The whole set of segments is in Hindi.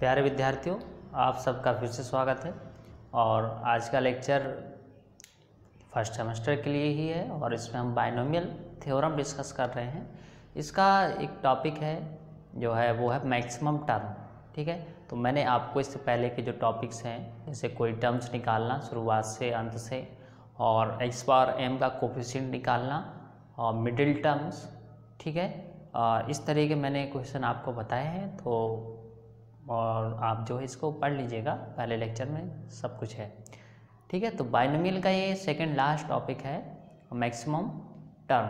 प्यारे विद्यार्थियों, आप सबका फिर से स्वागत है। और आज का लेक्चर फर्स्ट सेमेस्टर के लिए ही है और इसमें हम बाइनोमियल थ्योरम डिस्कस कर रहे हैं। इसका एक टॉपिक है जो है वो है मैक्सिमम टर्म। ठीक है, तो मैंने आपको इससे पहले के जो टॉपिक्स हैं जैसे कोई टर्म्स निकालना शुरुआत से अंत से, और एक्स पावर एम का कोफिशिएंट निकालना और मिडिल टर्म्स, ठीक है, इस तरह के मैंने क्वेश्चन आपको बताए हैं। तो और आप जो है इसको पढ़ लीजिएगा, पहले लेक्चर में सब कुछ है। ठीक है, तो बाइनोमियल का ये सेकंड लास्ट टॉपिक है मैक्सिमम टर्म।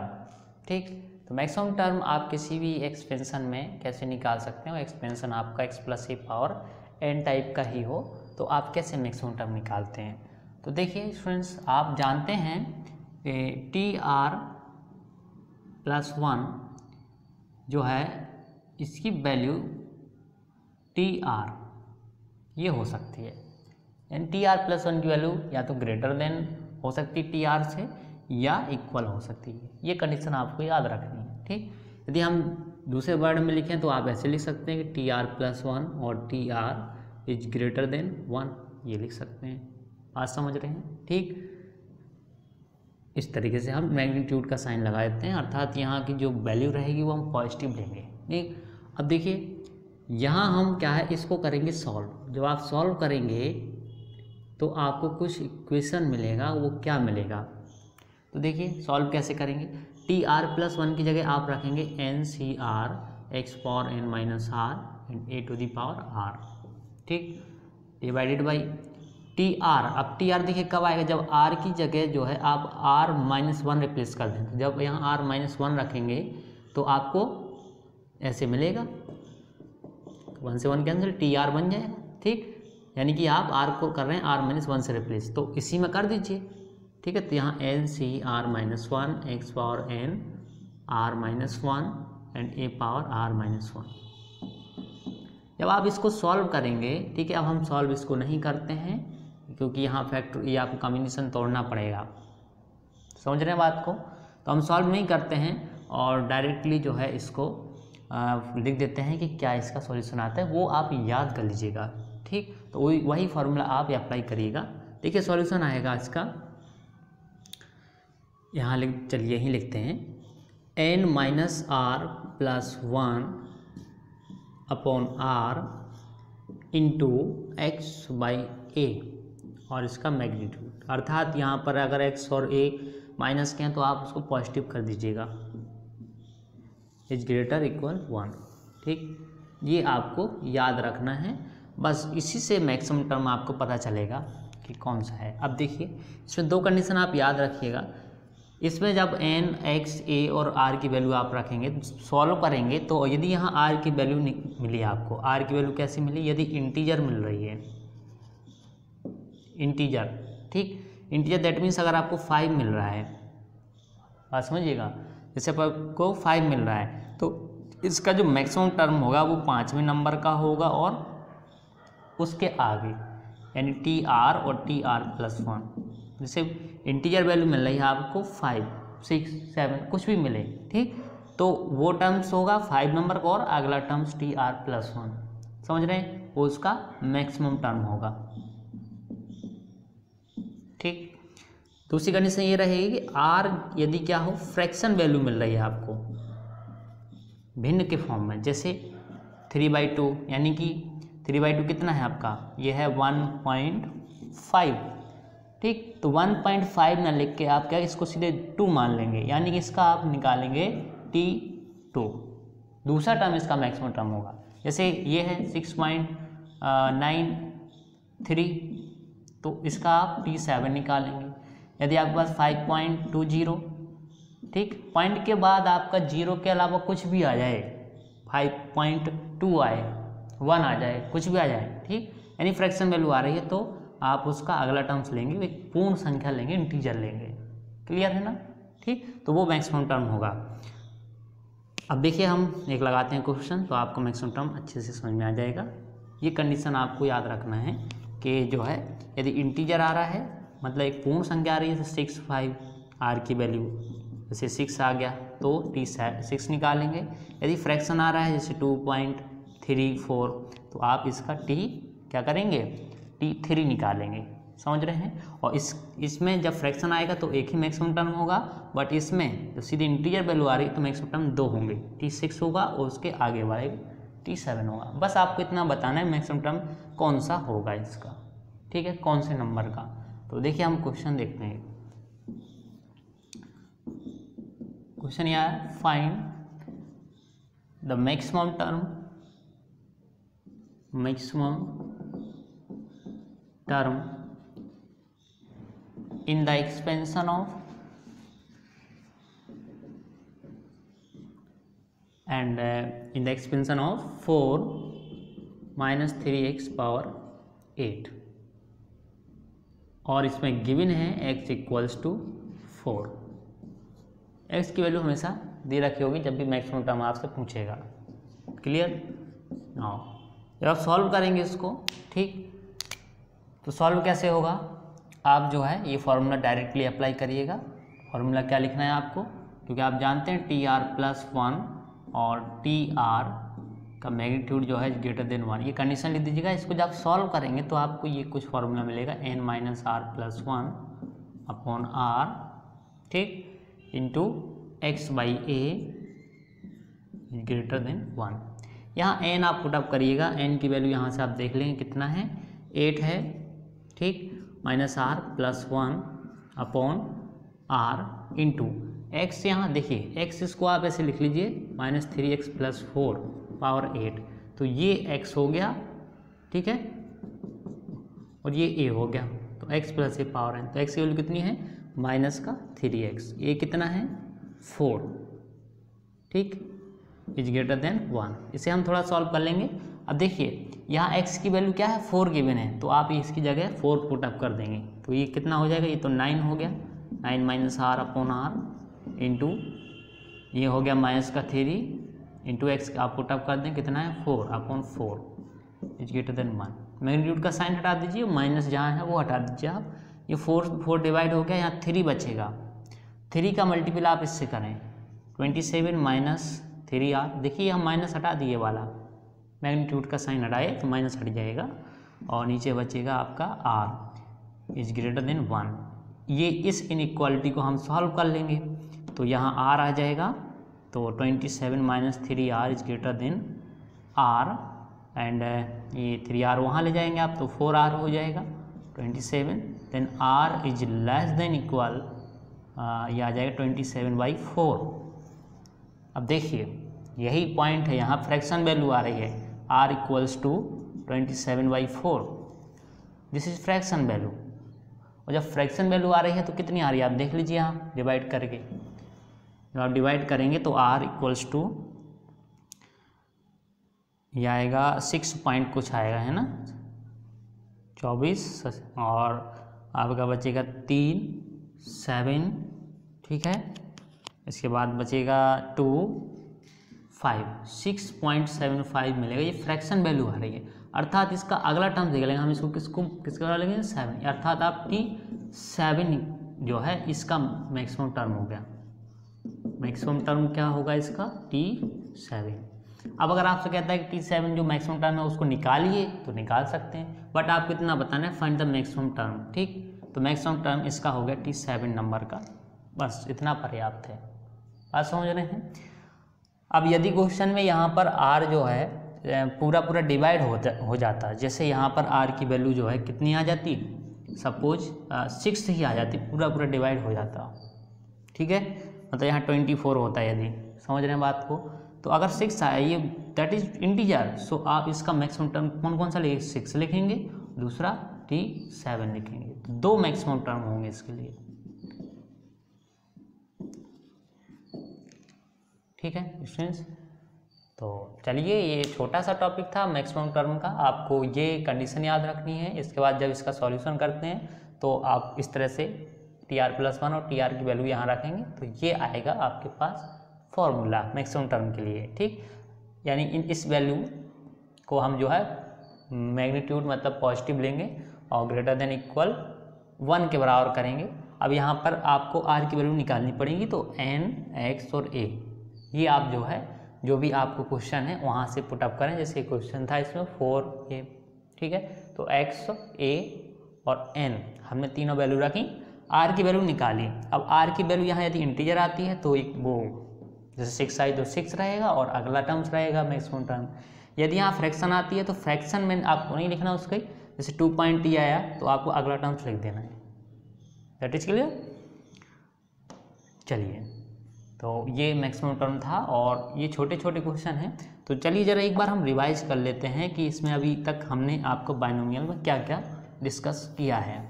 ठीक, तो मैक्सिमम टर्म आप किसी भी एक्सपेंशन में कैसे निकाल सकते हो। एक्सपेंशन आपका एक्स प्लस ए पावर एन टाइप का ही हो तो आप कैसे मैक्सिमम टर्म निकालते हैं। तो देखिए स्टूडेंट्स, आप जानते हैं टी आर प्लस वन जो है इसकी वैल्यू टी आर ये हो सकती है, यानी टी आर प्लस वन की वैल्यू या तो ग्रेटर देन हो सकती है टी आर से या इक्वल हो सकती है। ये कंडीशन आपको याद रखनी है। ठीक, यदि हम दूसरे वर्ड में लिखें तो आप ऐसे लिख सकते हैं कि टी आर प्लस वन और T R is greater than one, ये लिख सकते हैं। बात समझ रहे हैं। ठीक, इस तरीके से हम मैग्नीट्यूड का साइन लगा देते हैं, अर्थात यहाँ की जो वैल्यू रहेगी वो हम पॉजिटिव लेंगे। ठीक, अब देखिए यहाँ हम क्या है इसको करेंगे सॉल्व। जब आप सॉल्व करेंगे तो आपको कुछ इक्वेशन मिलेगा, वो क्या मिलेगा। तो देखिए सॉल्व कैसे करेंगे। टी आर प्लस वन की जगह आप रखेंगे N C R X power N minus R and A to the power R. ठीक, डिवाइडेड बाई टी आर। अब टी आर देखिए कब आएगा, जब आर की जगह जो है आप आर माइनस वन रिप्लेस कर दें। जब यहाँ आर माइनस वन रखेंगे तो आपको ऐसे मिलेगा, वन से वन कैंसिल, टी आर बन जाएगा। ठीक, यानी कि आप आर को कर रहे हैं आर माइनस वन से रिप्लेस, तो इसी में कर दीजिए। ठीक है, तो यहाँ N C R minus one X power N R minus one and A power R minus one. जब आप इसको सॉल्व करेंगे, ठीक है, अब हम सॉल्व इसको नहीं करते हैं क्योंकि यहाँ फैक्टर ये आपको कॉम्बिनेशन तोड़ना पड़ेगा। समझ रहे हैं बात को। तो हम सॉल्व नहीं करते हैं और डायरेक्टली जो है इसको लिख देते हैं कि क्या इसका सॉल्यूशन आता है, वो आप याद कर लीजिएगा। ठीक, तो वही फार्मूला आप अप्लाई करिएगा। देखिए सॉल्यूशन आएगा इसका, यहाँ चलिए यहीं लिखते हैं n minus r plus one upon r into x by a और इसका मैग्नीट्यूड। अर्थात यहाँ पर अगर एक्स और ए माइनस के हैं तो आप उसको पॉजिटिव कर दीजिएगा, इज ग्रेटर इक्वल वन। ठीक, ये आपको याद रखना है, बस इसी से मैक्सिमम टर्म आपको पता चलेगा कि कौन सा है। अब देखिए इसमें दो कंडीशन आप याद रखिएगा। इसमें जब एन एक्स ए और आर की वैल्यू आप रखेंगे सॉल्व करेंगे तो यदि यहाँ आर की वैल्यू मिली आपको, आर की वैल्यू कैसी मिली, यदि इंटीजर मिल रही है, इंटीजर। ठीक, इंटीजर दैट मीन्स अगर आपको 5 मिल रहा है, बात समझिएगा, जैसे आपको 5 मिल रहा है तो इसका जो मैक्सिमम टर्म होगा वो 5वें नंबर का होगा और उसके आगे, यानी टी आर और टी आर प्लस वन। जैसे इंटीजर वैल्यू मिल रही है आपको 5, 6, 7 कुछ भी मिले, ठीक, तो वो टर्म्स होगा 5 नंबर का और अगला terms T R plus one. समझ रहे हैं, वो उसका मैक्सिमम टर्म होगा। ठीक, दूसरी कंडीशन ये रहेगी कि आर यदि क्या हो फ्रैक्शन वैल्यू मिल रही है आपको भिन्न के फॉर्म में, जैसे 3/2, यानी कि 3/2 कितना है आपका, ये है 1.5। ठीक, तो 1.5 ना लिख के आप क्या इसको सीधे 2 मान लेंगे, यानी कि इसका आप निकालेंगे T2। दूसरा टर्म इसका मैक्सिमम टर्म होगा। जैसे ये है 6.93, तो इसका आप T7 निकालेंगे। यदि आपके पास 5.20, ठीक, पॉइंट के बाद आपका जीरो के अलावा कुछ भी आ जाए, 5.2 आए, 1 आ जाए, कुछ भी आ जाए, ठीक, यानी फ्रैक्शन वैल्यू आ रही है तो आप उसका अगला टर्म्स लेंगे, एक पूर्ण संख्या लेंगे, इंटीजर लेंगे। क्लियर है ना। ठीक, तो वो मैक्सिमम टर्म होगा। अब देखिए हम एक लगाते हैं क्वेश्चन तो आपको मैक्सिमम टर्म अच्छे से समझ में आ जाएगा। ये कंडीशन आपको याद रखना है कि जो है यदि इंटीजर आ रहा है, मतलब एक पूर्ण संख्या आ रही है, जैसे 6, 5 आर की वैल्यू जैसे 6 आ गया तो T6 निकालेंगे। यदि फ्रैक्शन आ रहा है जैसे 2.3 3 4, तो आप इसका t क्या करेंगे, t3 निकालेंगे, समझ रहे हैं। और इसमें जब फ्रैक्शन आएगा तो एक ही मैक्सिमम टर्म होगा, बट इसमें जो सीधी इंटीजर वैल्यू आ रही है तो मैक्सिमम टर्म 2 होंगे, t6 होगा और उसके आगे वाले t7 होगा। बस आपको इतना बताना है मैक्सिमम टर्म कौन सा होगा इसका, ठीक है, कौन से नंबर का। तो देखिए हम क्वेश्चन देखते हैं। क्वेश्चन यह है, find the maximum term in the expansion of in the expansion of 4 minus 3x power 8, और इसमें गिवन है x इक्वल्स टू 4। x की वैल्यू हमेशा दे रखी होगी जब भी मैक्सिमम टर्म आपसे पूछेगा, क्लियर। हाँ, जब आप सॉल्व करेंगे इसको, ठीक, तो सॉल्व कैसे होगा, आप जो है ये फॉर्मूला डायरेक्टली अप्लाई करिएगा। फॉर्मूला क्या लिखना है आपको, क्योंकि आप जानते हैं TR+1 और TR का मैग्नीट्यूड जो है ग्रेटर देन 1, ये कंडीशन लिख दीजिएगा। इसको जब आप सॉल्व करेंगे तो आपको ये कुछ फॉर्मूला मिलेगा, n-r+1 अपॉन r, ठीक, इंटू x/a ग्रेटर देन 1। यहाँ n आप पुटअप करिएगा, n की वैल्यू यहाँ से आप देख लेंगे कितना है, 8 है, ठीक, -r+1 upon r into x, यहाँ देखिए x इसको आप ऐसे लिख लीजिए -3x + 4 पावर 8, तो ये x हो गया, ठीक है, और ये a हो गया, तो x + a पावर n, तो x की वैल्यू कितनी है -3x, a कितना है 4, ठीक, इज ग्रेटर देन 1। इसे हम थोड़ा सॉल्व कर लेंगे। अब देखिए यहाँ x की वैल्यू क्या है, 4 गिवन है, तो आप इसकी जगह 4 पुटअप कर देंगे, तो ये कितना हो जाएगा, ये तो 9 हो गया, 9 - r अपॉन r इंटू ये हो गया -3 इंटू x, आप पुटअप कर दें, कितना है 4 upon 4 is greater than 1। Magnitude का साइन हटा दीजिए, माइनस जहाँ है वो हटा दीजिए आप, ये 4 डिवाइड हो गया, यहाँ 3 बचेगा, 3 का मल्टीपल आप इससे करें, 27 - 3r, देखिए हम माइनस हटा दिए वाला, मैग्नीट्यूड का साइन हटाए तो माइनस हट जाएगा, और नीचे बचेगा आपका r इज ग्रेटर देन 1। ये इस इनइक्वालिटी को हम सॉल्व कर लेंगे, तो यहाँ r आ जाएगा, तो 27 - 3r is greater than r, and ये 3r वहाँ ले जाएंगे आप, तो 4r हो जाएगा 27, then r is less than equal, ये आ जाएगा 27/4। अब देखिए यही पॉइंट है, यहाँ फ्रैक्शन वैल्यू आ रही है, r equals to 27/4, this is fraction value, और जब फ्रैक्शन वैल्यू आ रही है तो कितनी आ रही है आप देख लीजिए, यहाँ डिवाइड करके, जब आप डिवाइड करेंगे तो r इक्वल्स टू ये आएगा 6 पॉइंट कुछ आएगा, है ना, 24, और आपका बचेगा 3 7, ठीक है, इसके बाद बचेगा 2 5, 6.75 मिलेगा, ये फ्रैक्शन वैल्यू आ रही है, अर्थात इसका अगला टर्म देख लेंगे हम, इसको किसका लेंगे 7, अर्थात आप T7 जो है इसका मैक्सिमम टर्म हो गया, मैक्सिमम टर्म क्या होगा इसका T7। अब अगर आपसे कहता है कि T7 जो मैक्सिमम टर्म है उसको निकालिए तो निकाल सकते हैं, बट आपको इतना बताना है फाइंड द मैक्सिमम टर्म, ठीक, तो मैक्सिमम टर्म इसका हो गया T7 नंबर का, बस इतना पर्याप्त है, बात समझ रहे हैं। अब यदि क्वेश्चन में यहाँ पर r जो है पूरा डिवाइड हो जाता है, जैसे यहाँ पर r की वैल्यू जो है कितनी आ जाती, सपोज 6 ही आ जाती, पूरा डिवाइड हो जाता, ठीक है, मतलब यहाँ 24 होता है, यदि समझ रहे हैं बात को, तो अगर 6 आया ये दैट इज इंटीजर, सो आप इसका मैक्सिमम टर्म कौन सा लिखेंगे, 6 लिखेंगे, दूसरा T7 लिखेंगे, तो 2 मैक्सिमम टर्म होंगे इसके लिए, ठीक है स्टूडेंट्स। तो चलिए ये छोटा सा टॉपिक था मैक्सिमम टर्म का, आपको ये कंडीशन याद रखनी है, इसके बाद जब इसका सॉल्यूशन करते हैं तो आप इस तरह से TR+1 और TR की वैल्यू यहाँ रखेंगे, तो ये आएगा आपके पास फॉर्मूला मैक्सिमम टर्म के लिए, ठीक, यानी इस वैल्यू को हम जो है मैग्नीट्यूड मतलब पॉजिटिव लेंगे और ग्रेटर देन इक्वल 1 के बराबर करेंगे। अब यहाँ पर आपको r की वैल्यू निकालनी पड़ेगी, तो n x और a ये आप जो है जो भी आपको क्वेश्चन है वहाँ से पुटअप करें। जैसे क्वेश्चन था इसमें 4a, ठीक है, तो x, a और n हमने तीनों वैल्यू रखी, r की वैल्यू निकाली। अब r की वैल्यू यहाँ यदि इंटीजर आती है तो एक वो जैसे 6 आई तो 6 रहेगा और अगला टर्म्स रहेगा मैक्सिमम टर्म। यदि यहाँ फ्रैक्शन आती है तो फ्रैक्शन में आपको नहीं लिखना उसका, जैसे 2.t आया तो आपको अगला टर्म्स लिख देना है। That is clear. चलिए, तो ये मैक्सिमम टर्म था और ये छोटे छोटे क्वेश्चन हैं। तो चलिए ज़रा एक बार हम रिवाइज कर लेते हैं कि इसमें अभी तक हमने आपको बाइनोमियल में क्या क्या डिस्कस किया है।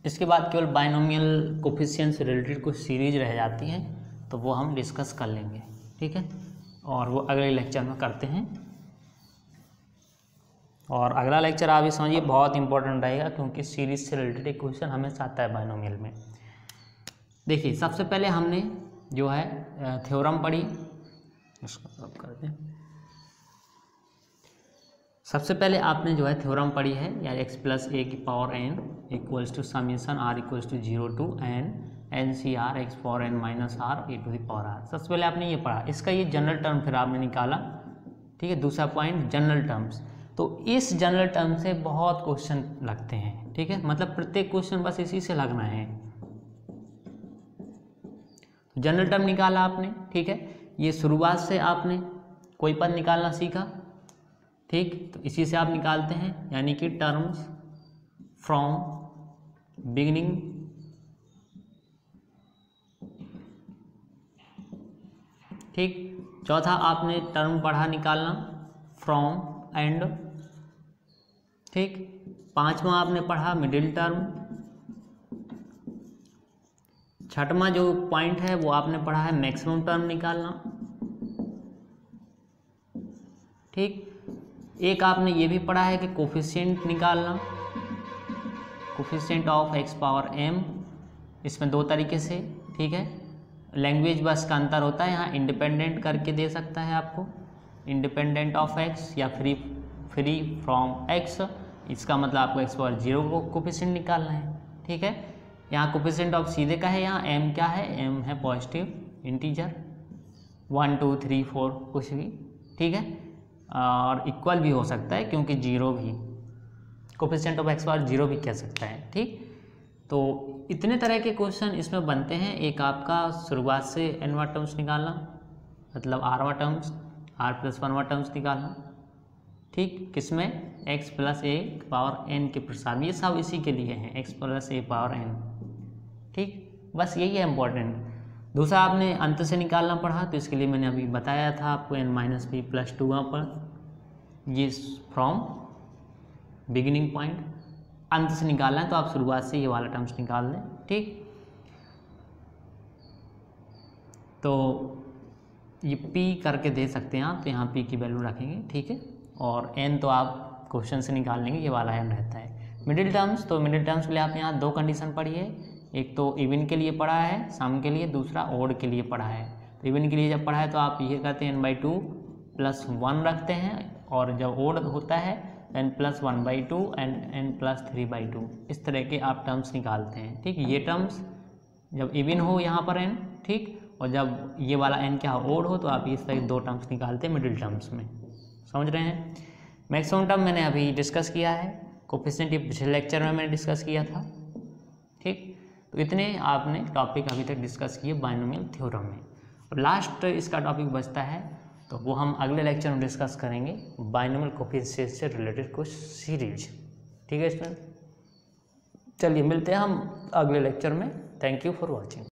इसके बाद केवल बाइनोमियल कोफिशिएंट से रिलेटेड कुछ सीरीज रह जाती है, तो वो हम डिस्कस कर लेंगे, ठीक है, और वो अगले लेक्चर में करते हैं। और अगला लेक्चर आप ये समझिए बहुत इंपॉर्टेंट रहेगा, क्योंकि सीरीज से रिलेटेड एक क्वेश्चन हमेशा आता है बाइनोमियल में। देखिए, सबसे पहले हमने जो है थ्योरम पढ़ी, इसको अब करते हैं। सबसे पहले आपने जो है थ्योरम पढ़ी है, या x प्लस a की power n equals to summation r equals to 0 to n C R X power n minus R A to the power r। सबसे पहले आपने ये पढ़ा, इसका ये जनरल टर्म फिर आपने निकाला, ठीक है। दूसरा पॉइंट जनरल टर्म्स, तो इस जनरल टर्म से बहुत क्वेश्चन लगते हैं, ठीक है, मतलब प्रत्येक क्वेश्चन बस इसी से लगना है। जनरल टर्म निकाला आपने, ठीक है, ये शुरुआत से आपने कोई पद निकालना सीखा, ठीक, तो इसी से आप निकालते हैं, यानी कि टर्म्स फ्रॉम बिगिनिंग ठीक। चौथा आपने टर्म पढ़ा निकालना फ्रॉम एंड, ठीक। पांचवा आपने पढ़ा मिडिल टर्म। छठवां जो पॉइंट है वो आपने पढ़ा है मैक्सिमम टर्म निकालना, ठीक। एक आपने ये भी पढ़ा है कि कोफिशिएंट निकालना, coefficient of x power m, इसमें दो तरीके से, ठीक है। लैंग्वेज बस का अंतर होता है, यहाँ इंडिपेंडेंट करके दे सकता है आपको, इंडिपेंडेंट ऑफ x या फ्री फ्रॉम x, इसका मतलब आपको x पावर 0 को कोफिशिएंट निकालना है, ठीक है। यहाँ कोफिशिएंट ऑफ सीधे का है, यहाँ m क्या है, m है पॉजिटिव इंटीजर, 1 2 3 4 कुछ भी, ठीक है, और इक्वल भी हो सकता है क्योंकि 0 भी, कोफिशिएंट ऑफ x पावर 0 भी कह सकता है, ठीक। तो इतने तरह के क्वेश्चन इसमें बनते हैं। एक आपका शुरुआत से nवा टर्म्स निकालना, मतलब rवा टर्म्स, r प्लस 1वां टर्म्स निकालना, ठीक, किसमें x plus a power n के प्रसार में, ये सब इसी के लिए हैं, x plus a power n, ठीक, बस यही है इम्पोर्टेंट। दूसरा आपने अंत से निकालना पढ़ा, तो इसके लिए मैंने अभी बताया था आपको n माइनस बी प्लस 2 वहाँ पर, ये फ्रॉम बिगिनिंग पॉइंट, अंत से निकालना है तो आप शुरुआत से ये वाला टर्म्स निकाल लें, ठीक। तो ये p करके दे सकते हैं आप, तो यहाँ p की वैल्यू रखेंगे, ठीक है, और n तो आप क्वेश्चन से निकाल लेंगे, ये वाला n रहता है। मिडिल टर्म्स, तो मिडिल टर्म्स के लिए आप यहाँ दो कंडीशन पढ़ी है, एक तो इवन के लिए पढ़ा है सम के लिए, दूसरा ओड के लिए पढ़ा है। तो इवन के लिए जब पढ़ा है तो आप ये करते हैं n/2 प्लस 1 रखते हैं, और जब ओड होता है n plus 1/2 and n plus 3/2, इस तरह के आप टर्म्स निकालते हैं, ठीक। ये टर्म्स जब इवन हो यहाँ पर n, ठीक, और जब ये वाला n क्या हो, ओड हो, तो आप इस तरह के दो टर्म्स निकालते हैं मिडिल टर्म्स में, समझ रहे हैं। मैक्सिमम टर्म मैंने अभी डिस्कस किया है, कोफिशिएंट पिछले लेक्चर में मैंने डिस्कस किया था, ठीक। तो इतने आपने टॉपिक अभी तक डिस्कस किए बाइनोमियल थ्योरम में। और लास्ट इसका टॉपिक बचता है, तो वो हम अगले लेक्चर में डिस्कस करेंगे, बाइनोमियल कोफिशिएंट से रिलेटेड कुछ सीरीज, ठीक है स्टूडेंट। चलिए मिलते हैं हम अगले लेक्चर में। Thank you for watching.